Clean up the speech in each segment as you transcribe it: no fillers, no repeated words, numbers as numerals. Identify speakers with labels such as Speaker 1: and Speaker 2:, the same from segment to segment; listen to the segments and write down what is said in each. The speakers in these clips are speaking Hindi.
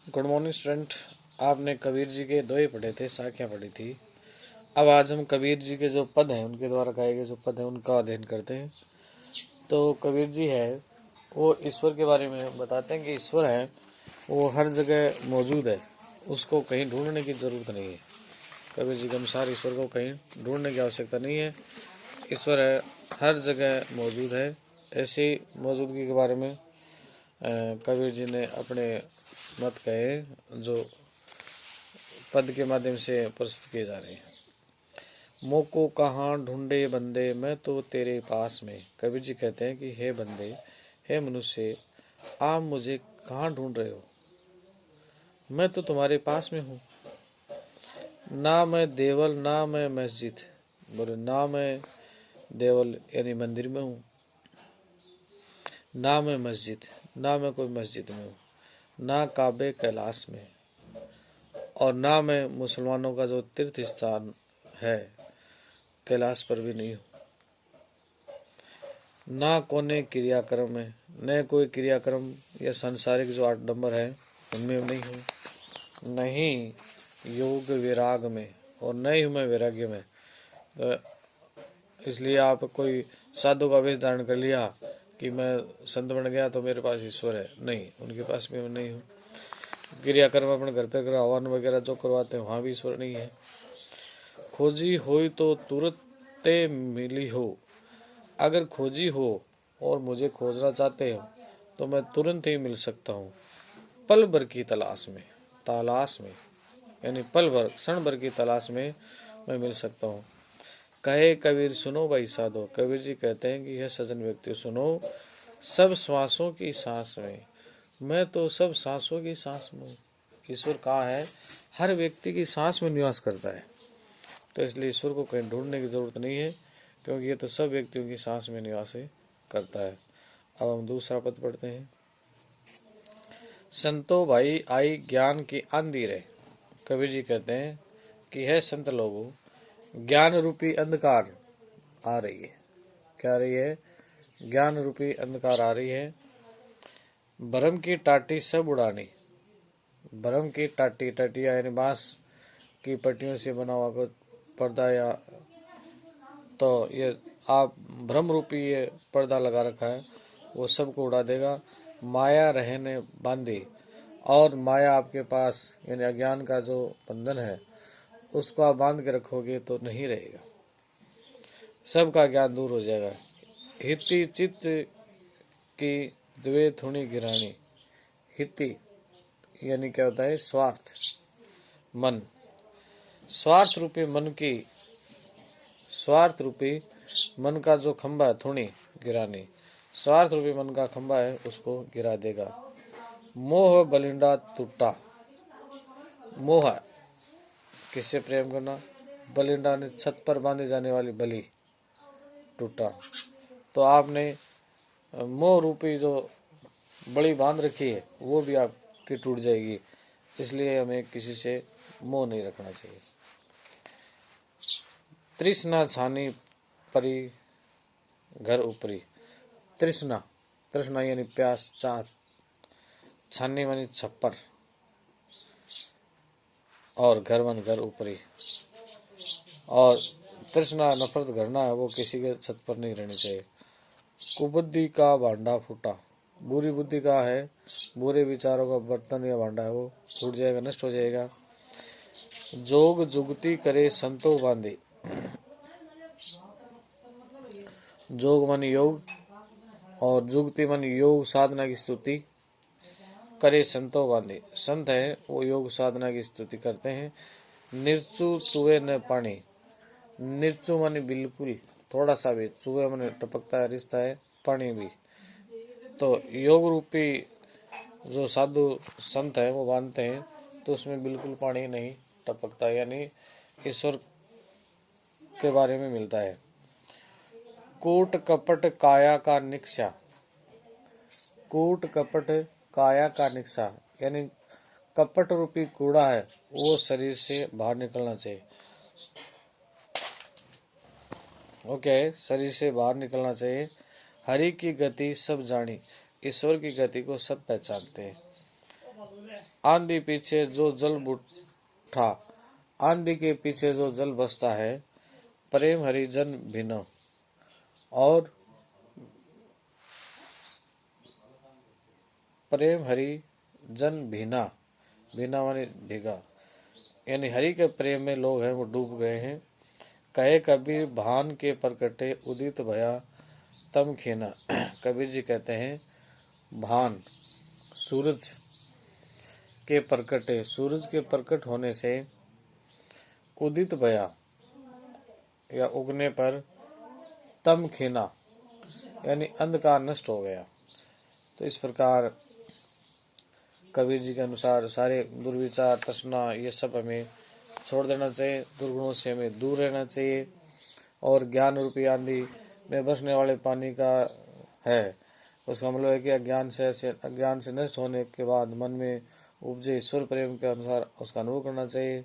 Speaker 1: Good morning student. आपने कबीर जी के दोहे पढ़े थे, साखियाँ पढ़ी थी। अब आज हम कबीर जी के जो पद हैं, उनके द्वारा गाए गए जो पद हैं, उनका अध्ययन करते हैं। तो कबीर जी है वो ईश्वर के बारे में बताते हैं कि ईश्वर है वो हर जगह मौजूद है, उसको कहीं ढूंढने की ज़रूरत नहीं है। कबीर जी के अनुसार ईश्वर को कहीं ढूंढने की आवश्यकता नहीं है, ईश्वर है हर जगह मौजूद है। ऐसी मौजूदगी के बारे में कबीर जी ने अपने मत कहे जो पद के माध्यम से प्रस्तुत किए जा रहे हैं। मोको कहाँ ढूंढे बंदे, मैं तो तेरे पास में। कबीर जी कहते हैं कि हे बंदे, हे मनुष्य, आप मुझे कहाँ ढूंढ रहे हो, मैं तो तुम्हारे पास में हूँ। ना मैं देवल ना मैं मस्जिद, बोले ना मैं देवल यानी मंदिर में हूँ, ना मैं मस्जिद, ना मैं कोई मस्जिद में हूँ, ना काबे कैलाश में, और ना मैं मुसलमानों का जो तीर्थ स्थान है कैलाश पर भी नहीं हूँ। ना कोने क्रियाक्रम में, न कोई क्रियाक्रम या सांसारिक जो 8 नंबर है उनमें नहीं हूँ। नहीं योग विराग में, और नहीं हूँ मैं वैराग्य में। तो इसलिए आप कोई साधु का वेश धारण कर लिया कि मैं संत बन गया तो मेरे पास ईश्वर है, नहीं, उनके पास भी मैं नहीं हूँ। क्रियाक्रम अपने घर पे हवन वगैरह जो करवाते हैं वहाँ भी ईश्वर नहीं है। खोजी होई तो तुरते मिली हो, अगर खोजी हो और मुझे खोजना चाहते हो तो मैं तुरंत ही मिल सकता हूँ। पल भर की तलाश में, तलाश में यानी पल भर क्षण भर की तलाश में मैं मिल सकता हूँ। कहे कबीर सुनो भाई साधो, कबीर जी कहते हैं कि यह सज्जन व्यक्ति सुनो, सब श्वासों की सांस में, मैं तो सब सांसों की सांस में हूँ। ईश्वर कहाँ है, हर व्यक्ति की सांस में निवास करता है। तो इसलिए ईश्वर को कहीं ढूंढने की जरूरत नहीं है, क्योंकि ये तो सब व्यक्तियों की सांस में निवास करता है। अब हम दूसरा पद पढ़ते हैं। संतो भाई आई ज्ञान की आंधी रे, कबीर जी कहते हैं कि है संत लोगों, ज्ञान रूपी अंधकार आ रही है। क्या आ रही है? ज्ञान रूपी अंधकार आ रही है। भरम की टाटी सब उड़ानी, भरम की टाटी, टटिया यानी बांस की पट्टियों से बना हुआ कुछ पर्दा, या तो ये आप भ्रम रूपी ये पर्दा लगा रखा है, वो सबको उड़ा देगा। माया रहने बांधी, और माया आपके पास यानी अज्ञान का जो बंधन है उसको आप बांध के रखोगे तो नहीं रहेगा, सबका ज्ञान दूर हो जाएगा। हिति चित्त की द्वे थुणी गिरानी, हिति यानी क्या होता है? स्वार्थ मन, स्वार्थ रूपी मन की, स्वार्थ रूपी मन का जो खंभा है थुणी गिरानी, स्वार्थ रूपी मन का खंभा है उसको गिरा देगा। मोह बलिंडा टूटा, मोह किससे प्रेम करना, बलिंडा ने छत पर बांधे जाने वाली बलि टूटा। तो आपने मोह रूपी जो बलि बांध रखी है वो भी आपकी टूट जाएगी। इसलिए हमें किसी से मोह नहीं रखना चाहिए। तृष्णा छानी परी घर ऊपरी, तृष्णा, तृष्णा यानी प्यास, चाह, छानी मानी छप्पर, और घर मन घर ऊपरी, और तृष्णा नफरत करना है वो किसी के छत पर नहीं रहनी चाहिए। कुबुद्धि का भांडा फूटा, बुरी बुद्धि का है, बुरे विचारों का बर्तन या भांडा है वो फूट जाएगा, नष्ट हो जाएगा। जोग जुगती करे संतो बांधे, जोग मन योग, और जुगती मन योग साधना की स्तुति करे संतो बांधे, संत है वो योग साधना की स्तुति करते हैं। निर्चु चुए न पानी, निर्चु मानी बिल्कुल थोड़ा सा भी, चुए माने टपकता है, रिश्ता है, पानी भी। तो योग रूपी जो साधु संत है वो बांधते हैं तो उसमें बिल्कुल पानी नहीं टपकता, यानी ईश्वर के बारे में मिलता है। कूट कपट काया का निक्षा, कूट कपट काया का निक्षा यानी कपट रूपी कूड़ा है वो शरीर से बाहर निकलना चाहिए। ओके, शरीर से बाहर निकलना चाहिए। हरि की गति सब जानी, ईश्वर की गति को सब पहचानते हैं। आंधी पीछे जो जल उठा, आंधी के पीछे जो जल बसता है, प्रेम हरिजन भिन्न। और प्रेम हरि जन भीना, भीना माने भीगा, यानी हरि के प्रेम में लोग हैं वो डूब गए हैं। कहे कबीर भान के प्रकटे उदित भया तम खेना। कबीर जी कहते हैं भान सूरज के प्रकटे, सूरज के प्रकट होने से उदित भया या उगने पर तम खेना यानी अंधकार नष्ट हो गया। तो इस प्रकार कबीर जी के अनुसार सारे दुर्विचार तृष्णा ये सब हमें छोड़ देना चाहिए, दुर्गुणों से हमें दूर रहना चाहिए। और ज्ञान रूपी आंधी में बसने वाले पानी का है, उसका मतलब है कि अज्ञान से नष्ट होने के बाद मन में उपजे ईश्वर प्रेम के अनुसार उसका अनुभव करना चाहिए।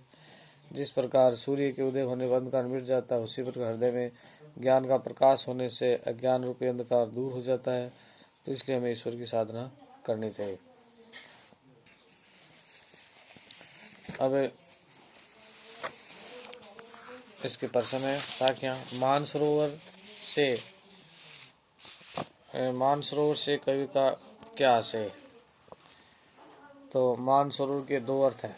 Speaker 1: जिस प्रकार सूर्य के उदय होने पर अंधकार मिट जाता है, उसी प्रकार हृदय में ज्ञान का प्रकाश होने से अज्ञान रूपी अंधकार दूर हो जाता है। तो इसलिए हमें ईश्वर की साधना करनी चाहिए। अब इसके प्रश्न है साखियां। मानसरोवर से कवि का क्या आशय? तो मानसरोवर के दो अर्थ हैं।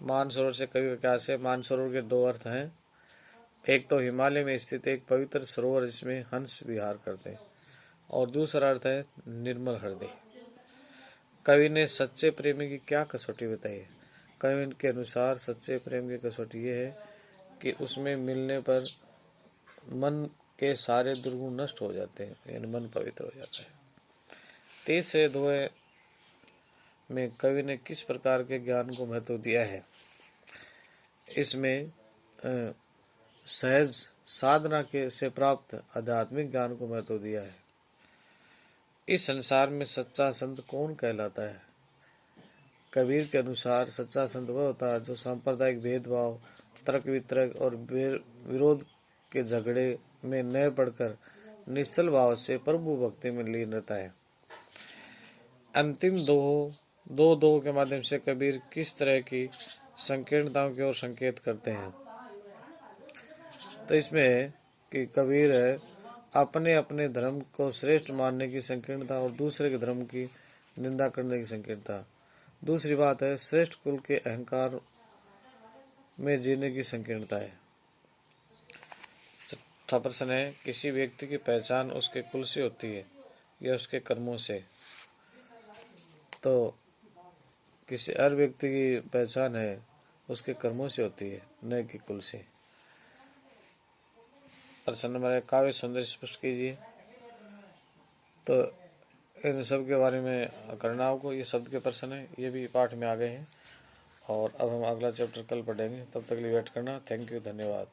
Speaker 1: मानसरोवर से कवि का क्या आशय? मानसरोवर के दो अर्थ हैं। एक तो हिमालय में स्थित एक पवित्र सरोवर जिसमें हंस विहार करते हैं, और दूसरा अर्थ है निर्मल हृदय। कवि ने सच्चे प्रेमी की क्या कसौटी बताई है? कवि के अनुसार सच्चे प्रेम की कसौटी ये है कि उसमें मिलने पर मन के सारे दुर्गुण नष्ट हो जाते हैं, यानी मन पवित्र हो जाता है। तीसरे दोहे में कवि ने किस प्रकार के ज्ञान को महत्व दिया है? इसमें सहज साधना के से प्राप्त आध्यात्मिक ज्ञान को महत्व दिया है। इस संसार में सच्चा संत कौन कहलाता है? कबीर के अनुसार सच्चा संत वह होता है जो सांप्रदायिक भेदभाव, तर्क वितर्क और विरोध के झगड़े में न पड़कर निश्चल भाव से प्रभु भक्ति में लीन रहता है। अंतिम दो के माध्यम से कबीर किस तरह की संकीर्णताओं की ओर संकेत करते हैं? तो इसमें है कि कबीर अपने अपने धर्म को श्रेष्ठ मानने की संकीर्णता और दूसरे के धर्म की निंदा करने की संकीर्णता। दूसरी बात है श्रेष्ठ कुल के अहंकार में जीने की संकीर्णता है। छठा प्रश्न है किसी व्यक्ति की पहचान उसके कुल से होती है या उसके कर्मों से? तो किसी हर व्यक्ति की पहचान है उसके कर्मों से होती है, न कि कुल से। प्रश्न नंबर 1 काव्य सौंदर्य स्पष्ट कीजिए। तो इन सब के बारे में करना आपको, ये शब्द के प्रश्न है, ये भी पाठ में आ गए हैं। और अब हम अगला चैप्टर कल पढ़ेंगे, तब तक के लिए वेट करना। थैंक यू, धन्यवाद।